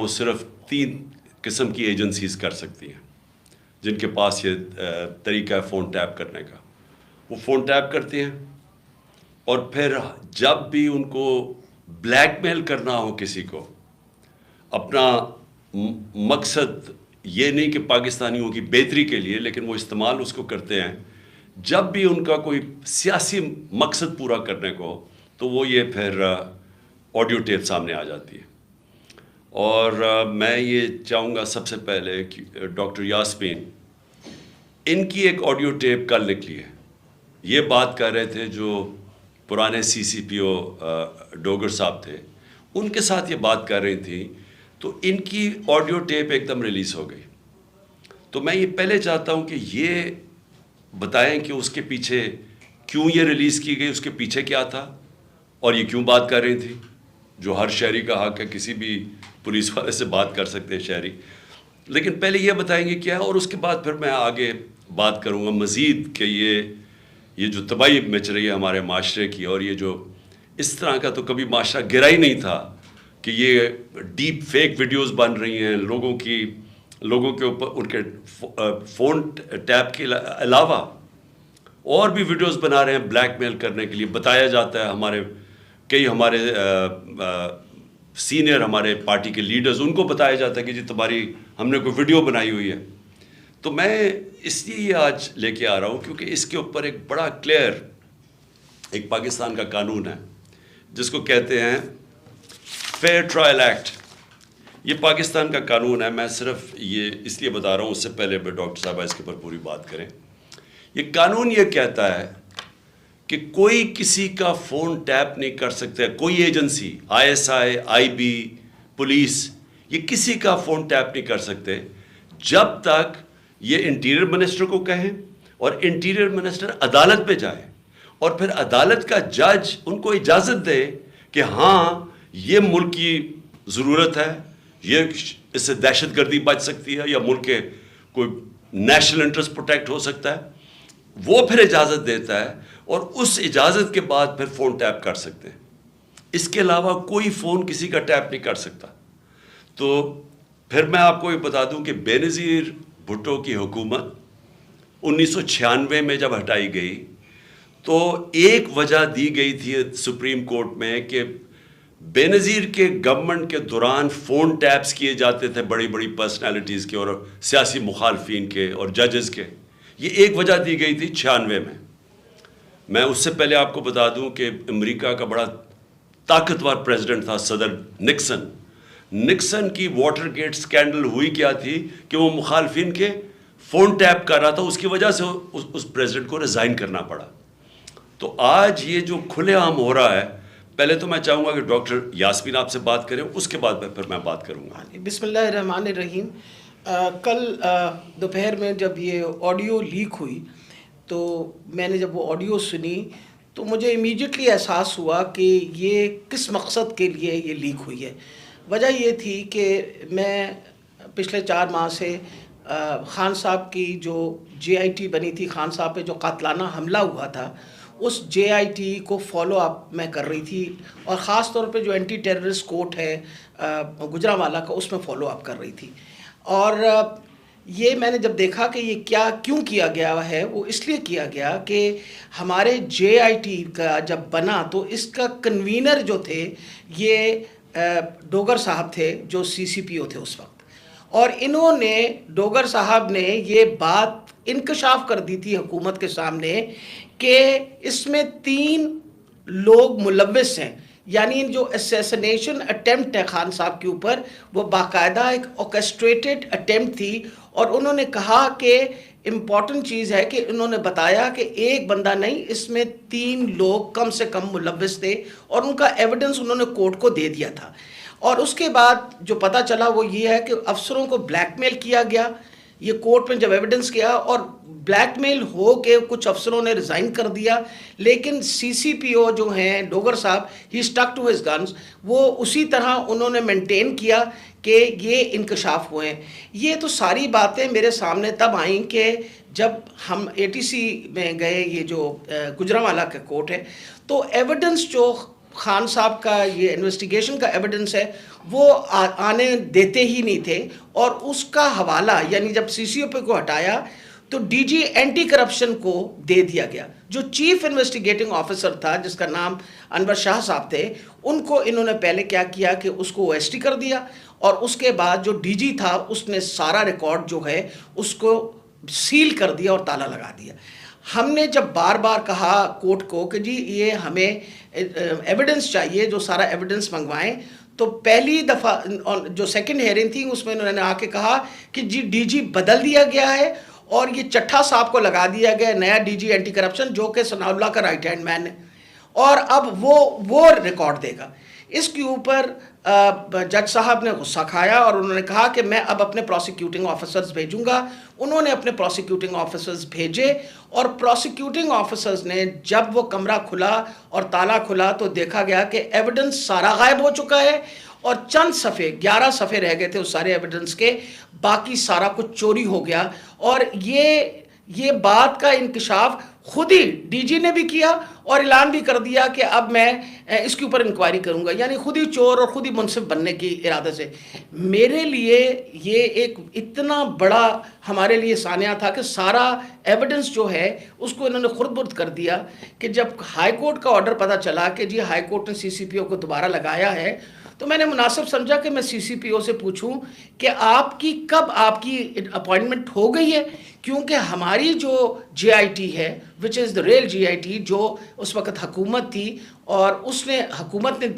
وہ صرف 3 قسم کی ایجنسیز کر سکتی ہیں جن کے پاس یہ طریقہ ہے فون ٹیپ کرنے کا. وہ فون ٹیپ کرتے ہیں اور پھر جب بھی ان کو بلیک میل کرنا ہو کسی کو، اپنا مقصد یہ نہیں کہ پاکستانیوں کی بہتری کے لیے، لیکن وہ استعمال اس کو کرتے ہیں جب بھی ان کا کوئی سیاسی مقصد پورا کرنے کو، تو وہ یہ پھر آڈیو ٹیپ سامنے آ جاتی ہے. اور میں یہ چاہوں گا سب سے پہلے کہ ڈاکٹر یاسمین، ان کی ایک آڈیو ٹیپ کل نکلی ہے. یہ بات کر رہے تھے جو پرانے سی سی پی او ڈوگر صاحب تھے، ان کے ساتھ یہ بات کر رہی تھیں، تو ان کی آڈیو ٹیپ ایک دم ریلیز ہو گئی. تو میں یہ پہلے چاہتا ہوں کہ یہ بتائیں کہ اس کے پیچھے کیوں یہ ریلیز کی گئی، اس کے پیچھے کیا تھا، اور یہ کیوں بات کر رہی تھی، جو ہر شہری کا حق ہے، کسی بھی پولیس والے سے بات کر سکتے ہیں شہری. لیکن پہلے یہ بتائیں گے کیا ہے، اور اس کے بعد پھر میں آگے بات کروں گا مزید کہ یہ جو تباہی مچ رہی ہے ہمارے معاشرے کی، اور یہ جو اس طرح کا تو کبھی معاشرہ گرا ہی نہیں تھا کہ یہ ڈیپ فیک ویڈیوز بن رہی ہیں لوگوں کے اوپر، ان کے فون ٹیپ کے علاوہ اور بھی ویڈیوز بنا رہے ہیں بلیک میل کرنے کے لیے. بتایا جاتا ہے ہمارے سینئر ہمارے پارٹی کے لیڈرز، ان کو بتایا جاتا ہے کہ جی ہم نے کوئی ویڈیو بنائی ہوئی ہے. تو میں اس لیے یہ آج لے کے آ رہا ہوں کیونکہ اس کے اوپر ایک بڑا کلیئر ایک پاکستان کا قانون ہے جس کو کہتے ہیں فیئر ٹرائل ایکٹ. یہ پاکستان کا قانون ہے. میں صرف یہ اس لیے بتا رہا ہوں، اس سے پہلے ڈاکٹر صاحبہ اس کے اوپر پوری بات کریں. یہ قانون یہ کہتا ہے کہ کوئی کسی کا فون ٹیپ نہیں کر سکتا. کوئی ایجنسی، ISI، IB، پولیس، یہ کسی کا فون ٹیپ نہیں کر سکتے جب تک یہ انٹیریئر منسٹر کو کہیں اور انٹیریئر منسٹر عدالت پہ جائے اور پھر عدالت کا جج ان کو اجازت دے کہ ہاں یہ ملک کی ضرورت ہے، یہ اس سے دہشت گردی بچ سکتی ہے یا ملک کے کوئی نیشنل انٹرسٹ پروٹیکٹ ہو سکتا ہے. وہ پھر اجازت دیتا ہے اور اس اجازت کے بعد پھر فون ٹیپ کر سکتے ہیں. اس کے علاوہ کوئی فون کسی کا ٹیپ نہیں کر سکتا. تو پھر میں آپ کو یہ بتا دوں کہ بے نظیر بھٹو کی حکومت 1996 میں جب ہٹائی گئی تو ایک وجہ دی گئی تھی سپریم کورٹ میں کہ بے نظیر کے گورنمنٹ کے دوران فون ٹیپس کیے جاتے تھے بڑی بڑی پرسنالٹیز کے اور سیاسی مخالفین کے اور ججز کے. یہ ایک وجہ دی گئی تھی 96 میں. میں اس سے پہلے آپ کو بتا دوں کہ امریکہ کا بڑا طاقتور پریزیڈنٹ تھا صدر نکسن. نکسن کی واٹر گیٹ سکینڈل ہوئی کیا تھی کہ وہ مخالفین کے فون ٹیپ کر رہا تھا، اس کی وجہ سے اس پریزیڈنٹ کو ریزائن کرنا پڑا. تو آج یہ جو کھلے عام ہو رہا ہے، پہلے تو میں چاہوں گا کہ ڈاکٹر یاسمین آپ سے بات کریں، اس کے بعد پھر میں بات کروں گا. بسم اللہ الرحمن الرحیم. کل دوپہر میں جب یہ آڈیو لیک ہوئی تو میں نے جب وہ آڈیو سنی تو مجھے امیڈیٹلی احساس ہوا کہ یہ کس مقصد کے لیے یہ لیک ہوئی ہے. وجہ یہ تھی کہ میں پچھلے 4 ماہ سے خان صاحب کی جو JIT بنی تھی، خان صاحب پہ جو قاتلانہ حملہ ہوا تھا، اس JIT کو فالو اپ میں کر رہی تھی، اور خاص طور پہ جو اینٹی ٹیررسٹ کورٹ ہے گجرانوالہ کا، اس میں فالو اپ کر رہی تھی. اور یہ میں نے جب دیکھا کہ یہ کیوں کیا گیا ہے، وہ اس لیے کیا گیا کہ ہمارے JIT کا جب بنا تو اس کا کنوینر جو تھے یہ ڈوگر صاحب تھے جو CCPO تھے اس وقت. اور انہوں نے ڈوگر صاحب نے یہ بات انکشاف کر دی تھی حکومت کے سامنے کہ اس میں 3 لوگ ملوث ہیں. یعنی جو اسیسنیشن اٹیمپٹ ہے خان صاحب کے اوپر، وہ باقاعدہ ایک اوکیسٹریٹڈ اٹیمپٹ تھی. اور انہوں نے کہا کہ امپورٹنٹ چیز ہے کہ انہوں نے بتایا کہ ایک بندہ نہیں، اس میں 3 لوگ کم سے کم ملوث تھے، اور ان کا ایویڈنس انہوں نے کورٹ کو دے دیا تھا. اور اس کے بعد جو پتہ چلا وہ یہ ہے کہ افسروں کو بلیک میل کیا گیا. یہ کورٹ میں جب ایویڈنس کیا اور بلیک میل ہو کے کچھ افسروں نے ریزائن کر دیا، لیکن CCPO جو ہیں ڈوگر صاحب، ہی اسٹک ٹو ہز گنز، وہ اسی طرح انہوں نے مینٹین کیا کہ یہ انکشاف ہوئے ہیں. یہ تو ساری باتیں میرے سامنے تب آئیں کہ جب ہم ATC میں گئے، یہ جو گجرانوالہ کا کورٹ ہے، تو ایویڈنس جو خان صاحب کا یہ انویسٹیگیشن کا ایویڈنس ہے وہ آنے دیتے ہی نہیں تھے، اور اس کا حوالہ یعنی جب سی سی او پی کو ہٹایا تو ڈی جی اینٹی کرپشن کو دے دیا گیا. جو چیف انویسٹیگیٹنگ آفیسر تھا جس کا نام انور شاہ صاحب تھے، ان کو انہوں نے پہلے کیا کیا کہ اس کو او ایس ٹی کر دیا، اور اس کے بعد جو ڈی جی تھا اس نے سارا ریکارڈ جو ہے اس کو سیل کر دیا اور تالا لگا دیا. ہم نے جب بار بار کہا کورٹ کو کہ جی یہ ہمیں ایویڈنس چاہیے، جو سارا ایویڈنس منگوائیں، تو پہلی دفعہ جو سیکنڈ ہیئرنگ تھی اس میں انہوں نے آ کے کہا کہ جی ڈی جی بدل دیا گیا ہے اور یہ چٹھا صاحب کو لگا دیا گیا نیا ڈی جی اینٹی کرپشن جو کہ ثناء اللہ کا رائٹ ہینڈ مین ہے، اور اب وہ ریکارڈ دے گا. اس کے اوپر جج صاحب نے غصہ کھایا اور انہوں نے کہا کہ میں اب اپنے پروسیکیوٹنگ آفیسرز بھیجوں گا. انہوں نے اپنے پروسیکیوٹنگ آفیسرز بھیجے، اور پروسیکیوٹنگ آفیسرز نے جب وہ کمرہ کھلا اور تالا کھلا تو دیکھا گیا کہ ایویڈنس سارا غائب ہو چکا ہے، اور چند صفحے 11 صفحے رہ گئے تھے اس سارے ایویڈنس کے، باقی سارا کچھ چوری ہو گیا. اور یہ بات کا انکشاف خود ہی ڈی جی نے بھی کیا اور اعلان بھی کر دیا کہ اب میں اس کے اوپر انکوائری کروں گا، یعنی خود ہی چور اور خود ہی منصف بننے کی ارادے سے. میرے لیے یہ ایک اتنا بڑا ہمارے لیے سانحہ تھا کہ سارا ایویڈنس جو ہے اس کو انہوں نے خرد برد کر دیا، کہ جب ہائی کورٹ کا آرڈر پتہ چلا کہ جی ہائی کورٹ نے سی سی پی او کو دوبارہ لگایا ہے، تو میں نے مناسب سمجھا کہ میں سی سی پی او سے پوچھوں کہ کب آپ کی اپوائنٹمنٹ ہو گئی ہے، کیونکہ ہماری جو جے آئی ٹی ہے وچ از دا ریل جے آئی ٹی، جو اس وقت حکومت تھی اور حکومت نے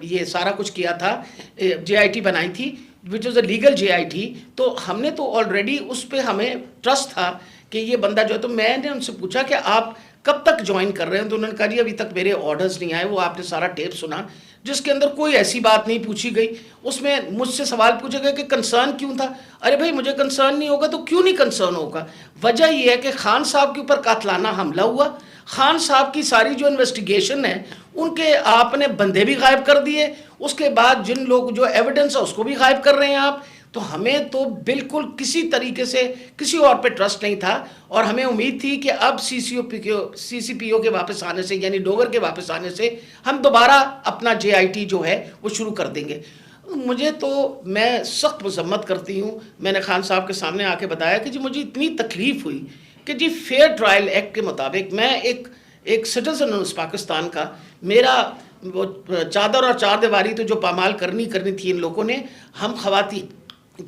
یہ سارا کچھ کیا تھا، جے آئی ٹی بنائی تھی وچ از a legal J I T, تو ہم نے تو آلریڈی اس پہ ہمیں ٹرسٹ تھا کہ یہ بندہ جو ہے. تو میں نے ان سے پوچھا کہ آپ کب تک جوائن کر رہے ہیں، تو انہوں نے کہا جی ابھی تک میرے آرڈرز نہیں آئے. وہ آپ نے سارا ٹیپ سنا جس کے اندر کوئی ایسی بات نہیں پوچھی گئی. اس میں مجھ سے سوال پوچھے گئے کہ کنسرن کیوں تھا. ارے بھائی مجھے کنسرن نہیں ہوگا تو کیوں نہیں کنسرن ہوگا؟ وجہ یہ ہے کہ خان صاحب کے اوپر قاتلانہ حملہ ہوا، خان صاحب کی ساری جو انویسٹیگیشن ہے ان کے آپ نے بندے بھی غائب کر دیے، اس کے بعد جن لوگ جو ایویڈنس ہے اس کو بھی غائب کر رہے ہیں آپ. تو ہمیں تو بالکل کسی طریقے سے کسی اور پہ ٹرسٹ نہیں تھا، اور ہمیں امید تھی کہ اب سی سی پی او کے واپس آنے سے، یعنی ڈوگر کے واپس آنے سے ہم دوبارہ اپنا جے آئی ٹی جو ہے وہ شروع کر دیں گے. میں سخت مذمت کرتی ہوں. میں نے خان صاحب کے سامنے آ کے بتایا کہ جی مجھے اتنی تکلیف ہوئی کہ جی فیئر ٹرائل ایکٹ کے مطابق میں ایک سٹیزن ہوں اس پاکستان کا، میرا وہ چادر اور چار دیواری تو جو پامال کرنی تھی ان لوگوں نے، ہم خواتین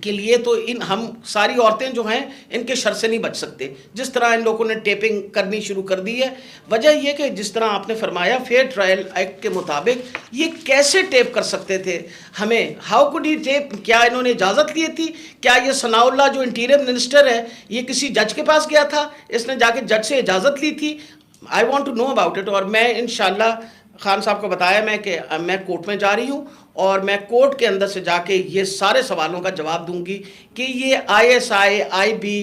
کے لیے تو ہم ساری عورتیں جو ہیں ان کے شر سے نہیں بچ سکتے. جس طرح ان لوگوں نے ٹیپنگ کرنی شروع کر دی ہے، وجہ یہ کہ جس طرح آپ نے فرمایا فیئر ٹرائل ایکٹ کے مطابق یہ کیسے ٹیپ کر سکتے تھے ہمیں؟ How could he tap? کیا انہوں نے اجازت لی تھی؟ کیا یہ ثناء اللہ جو انٹیریئر منسٹر ہے یہ کسی جج کے پاس گیا تھا؟ اس نے جا کے جج سے اجازت لی تھی؟ I want to know about it. اور میں انشاءاللہ خان صاحب کو بتایا کہ میں کورٹ میں جا رہی ہوں اور میں کورٹ کے اندر سے جا کے یہ سارے سوالوں کا جواب دوں گی کہ یہ آئی ایس آئی بی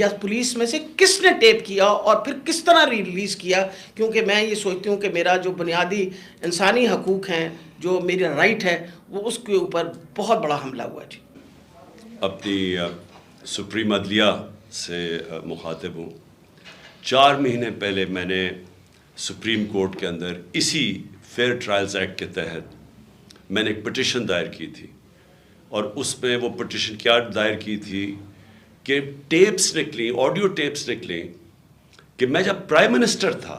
یا پولیس میں سے کس نے ٹیپ کیا اور پھر کس طرح ریلیز کیا. کیونکہ میں یہ سوچتی ہوں کہ میرا جو بنیادی انسانی حقوق ہیں، جو میری رائٹ ہے، وہ اس کے اوپر بہت بڑا حملہ ہوا. جی اپنی سپریم عدلیہ سے مخاطب ہوں. 4 مہینے پہلے میں نے سپریم کورٹ کے اندر اسی فیئر ٹرائلز ایکٹ کے تحت میں نے ایک پٹیشن دائر کی تھی، اور اس میں وہ پٹیشن کیا دائر کی تھی کہ ٹیپس نکلیں، آڈیو ٹیپس نکلیں کہ میں جب پرائم منسٹر تھا،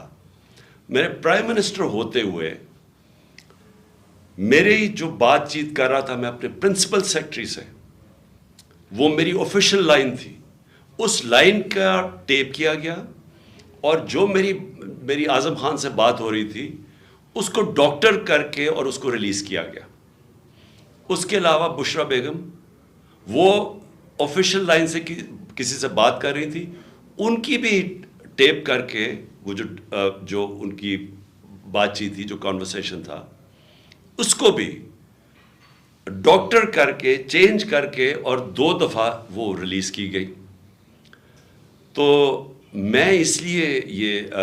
میرے پرائم منسٹر ہوتے ہوئے میری جو بات چیت کر رہا تھا میں اپنے پرنسپل سیکرٹری سے، وہ میری آفیشیل لائن تھی، اس لائن کا ٹیپ کیا گیا، اور جو میری اعظم خان سے بات ہو رہی تھی اس کو ڈاکٹر کر کے اور اس کو ریلیز کیا گیا. اس کے علاوہ بشرا بیگم وہ آفیشیل لائن سے کسی سے بات کر رہی تھی، ان کی بھی ٹیپ کر کے وہ جو ان کی بات چیت تھی، جو کانورسیشن تھا، اس کو بھی ڈاکٹر کر کے چینج کر کے اور 2 دفعہ وہ ریلیز کی گئی. تو میں اس لیے یہ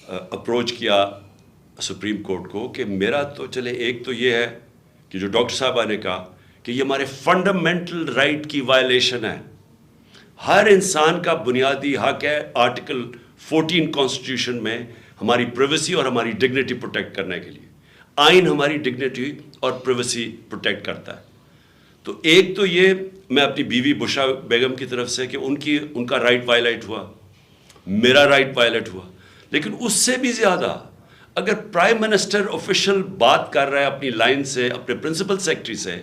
اپروچ کیا سپریم کورٹ کو کہ میرا تو چلے ایک تو یہ ہے کہ جو ڈاکٹر صاحبہ نے کہا کہ یہ ہمارے فنڈامنٹل رائٹ کی وائلیشن ہے. ہر انسان کا بنیادی حق ہے آرٹیکل 14 کانسٹیٹیوشن میں ہماری پرائیویسی اور ہماری ڈگنیٹی پروٹیکٹ کرنے کے لیے. آئین ہماری ڈگنیٹی اور پریویسی پروٹیکٹ کرتا ہے. تو ایک تو یہ میں اپنی بیوی بشرا بیگم کی طرف سے کہ ان کا رائٹ وائلیٹ ہوا, میرا رائٹ وائلیٹ ہوا, لیکن اس سے بھی زیادہ اگر پرائم منسٹر آفیشیل بات کر رہا ہے اپنی لائن سے, اپنے پرنسپل سیکرٹری سے,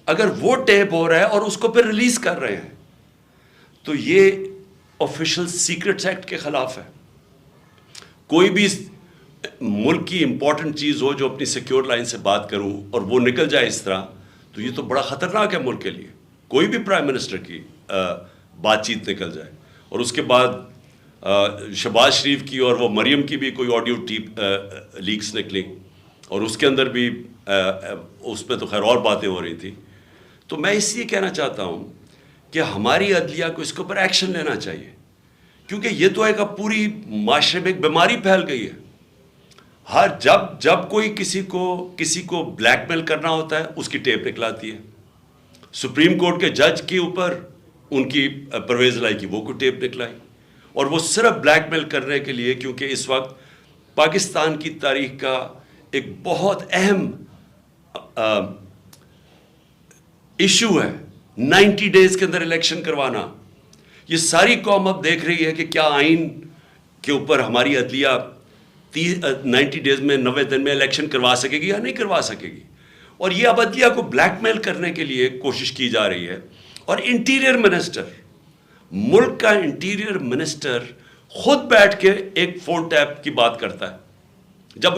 اگر وہ ٹیپ ہو رہا ہے اور اس کو پھر ریلیز کر رہے ہیں, تو یہ آفیشیل سیکرٹس ایکٹ کے خلاف ہے. کوئی بھی ملک کی امپورٹنٹ چیز ہو جو اپنی سیکیور لائن سے بات کروں اور وہ نکل جائے اس طرح, تو یہ تو بڑا خطرناک ہے ملک کے لیے. کوئی بھی پرائم منسٹر کی بات چیت نکل جائے, اور اس کے بعد شہباز شریف کی اور وہ مریم کی بھی کوئی آڈیو لیکس نکلی, اور اس کے اندر بھی اس پہ تو خیر اور باتیں ہو رہی تھیں. تو میں اس لیے کہنا چاہتا ہوں کہ ہماری عدلیہ کو اس کے اوپر ایکشن لینا چاہیے, کیونکہ یہ تو ایک اب پوری معاشرے میں ایک بیماری پھیل گئی ہے. ہر جب کوئی کسی کو بلیک میل کرنا ہوتا ہے اس کی ٹیپ نکلاتی ہے. سپریم کورٹ کے جج کے اوپر ان کی پرویز لائی کی وہ کو ٹیپ نکلائی, اور وہ صرف بلیک میل کرنے کے لیے, کیونکہ اس وقت پاکستان کی تاریخ کا ایک بہت اہم ایشو ہے 90 ڈیز کے اندر الیکشن کروانا. یہ ساری قوم اب دیکھ رہی ہے کہ کیا آئین کے اوپر ہماری عدلیہ 90 ڈیز میں 90 دن میں الیکشن کروا سکے گی یا نہیں کروا سکے گی. اور یہ اب عدلیہ کو بلیک میل کرنے کے لیے کوشش کی جا رہی ہے. اور انٹیریئر منسٹر, ملک کا انٹیریئر منسٹر خود بیٹھ کے ایک فون ٹیپ کی بات کرتا ہے, جب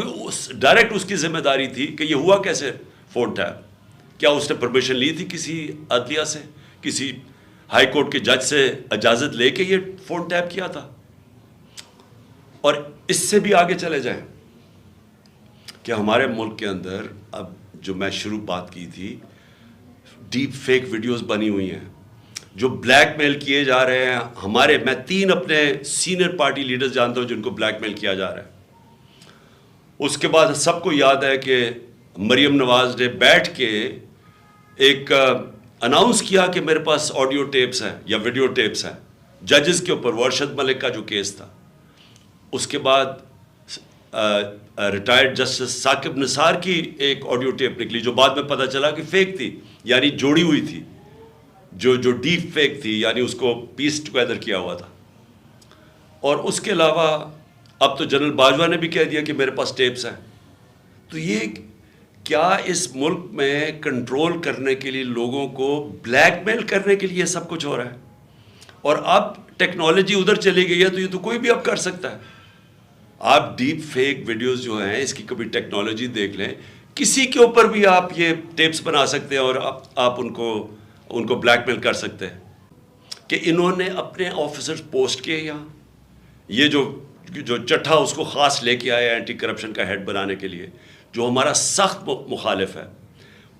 ڈائریکٹ اس کی ذمہ داری تھی کہ یہ ہوا کیسے فون ٹیپ. کیا اس نے پرمیشن لی تھی کسی عدلیہ سے, کسی ہائی کورٹ کے جج سے اجازت لے کے یہ فون ٹیپ کیا تھا؟ اور اس سے بھی آگے چلے جائیں کہ ہمارے ملک کے اندر اب جو میں شروع بات کی تھی, ڈیپ فیک ویڈیوز بنی ہوئی ہیں جو بلیک میل کیے جا رہے ہیں. میں 3 اپنے سینئر پارٹی لیڈرز جانتا ہوں جن کو بلیک میل کیا جا رہا ہے. اس کے بعد سب کو یاد ہے کہ مریم نواز نے بیٹھ کے ایک اناؤنس کیا کہ میرے پاس آڈیو ٹیپس ہیں یا ویڈیو ٹیپس ہیں ججز کے اوپر. وہ ارشد ملک کا جو کیس تھا, اس کے بعد ریٹائرڈ جسٹس ثاقب نثار کی ایک آڈیو ٹیپ نکلی جو بعد میں پتہ چلا کہ فیک تھی, یعنی جوڑی ہوئی تھی, جو ڈیپ فیک تھی, یعنی اس کو پیس ٹوگیدر کیا ہوا تھا. اور اس کے علاوہ اب تو جنرل باجوہ نے بھی کہہ دیا کہ میرے پاس ٹیپس ہیں. تو یہ کیا اس ملک میں کنٹرول کرنے کے لیے, لوگوں کو بلیک میل کرنے کے لیے سب کچھ ہو رہا ہے؟ اور اب ٹیکنالوجی ادھر چلی گئی ہے تو یہ تو کوئی بھی اب کر سکتا ہے. آپ ڈیپ فیک ویڈیوز جو ہیں اس کی کبھی ٹیکنالوجی دیکھ لیں, کسی کے اوپر بھی آپ یہ ٹیپس بنا سکتے ہیں اور آپ ان کو بلیک میل کر سکتے ہیں. کہ انہوں نے اپنے آفیسرز پوسٹ کیے یہاں, یہ جو چٹھا اس کو خاص لے کے آیا اینٹی کرپشن کا ہیڈ بنانے کے لیے, جو ہمارا سخت مخالف ہے,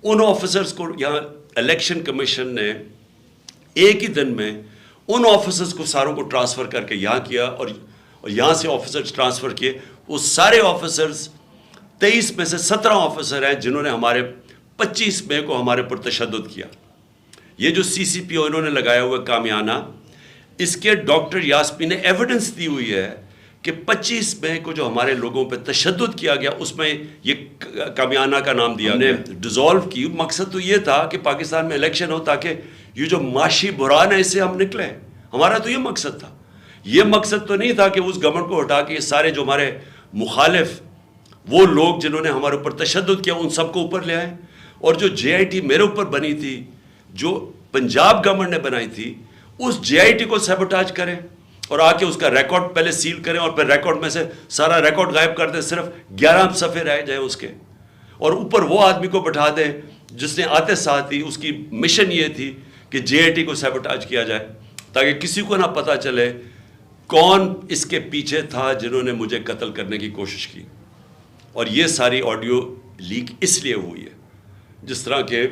ان آفیسرز کو یہاں الیکشن کمیشن نے ایک ہی دن میں ان آفیسرز کو ساروں کو ٹرانسفر کر کے یہاں کیا, اور یہاں سے آفیسرز ٹرانسفر کیے. وہ سارے آفیسرز 23 میں سے 17 آفیسر ہیں جنہوں نے 25 مئی کو ہمارے پر تشدد کیا. یہ جو CCPO انہوں نے لگایا ہوا کامیانہ, اس کے ڈاکٹر یاسمین نے ایویڈنس دی ہوئی ہے کہ 25 مئی کو جو ہمارے لوگوں پہ تشدد کیا گیا اس میں یہ کامیانہ کا نام دیا گیا. ڈیزالو کی مقصد تو یہ تھا کہ پاکستان میں الیکشن ہو تاکہ یہ جو معاشی بحران ہے اس سے ہم نکلیں. ہمارا تو یہ مقصد تھا. یہ مقصد تو نہیں تھا کہ اس گورنمنٹ کو ہٹا کے یہ سارے جو ہمارے مخالف وہ لوگ جنہوں نے ہمارے اوپر تشدد کیا ان سب کو اوپر لے آئے. اور جو JIT میرے اوپر بنی تھی, جو پنجاب گورنمنٹ نے بنائی تھی, اس JIT کو سیبوٹاج کریں اور آ کے اس کا ریکارڈ پہلے سیل کریں اور پھر ریکارڈ میں سے سارا ریکارڈ غائب کر دیں, صرف 11 صفحے رہ جائیں اس کے, اور اوپر وہ آدمی کو بٹھا دیں جس نے آتے ساتھ ہی اس کی مشن یہ تھی کہ JIT کو سیبوٹاج کیا جائے تاکہ کسی کو نہ پتہ چلے کون اس کے پیچھے تھا جنہوں نے مجھے قتل کرنے کی کوشش کی. اور یہ ساری آڈیو لیک اس لیے ہوئی ہے, جس طرح کہ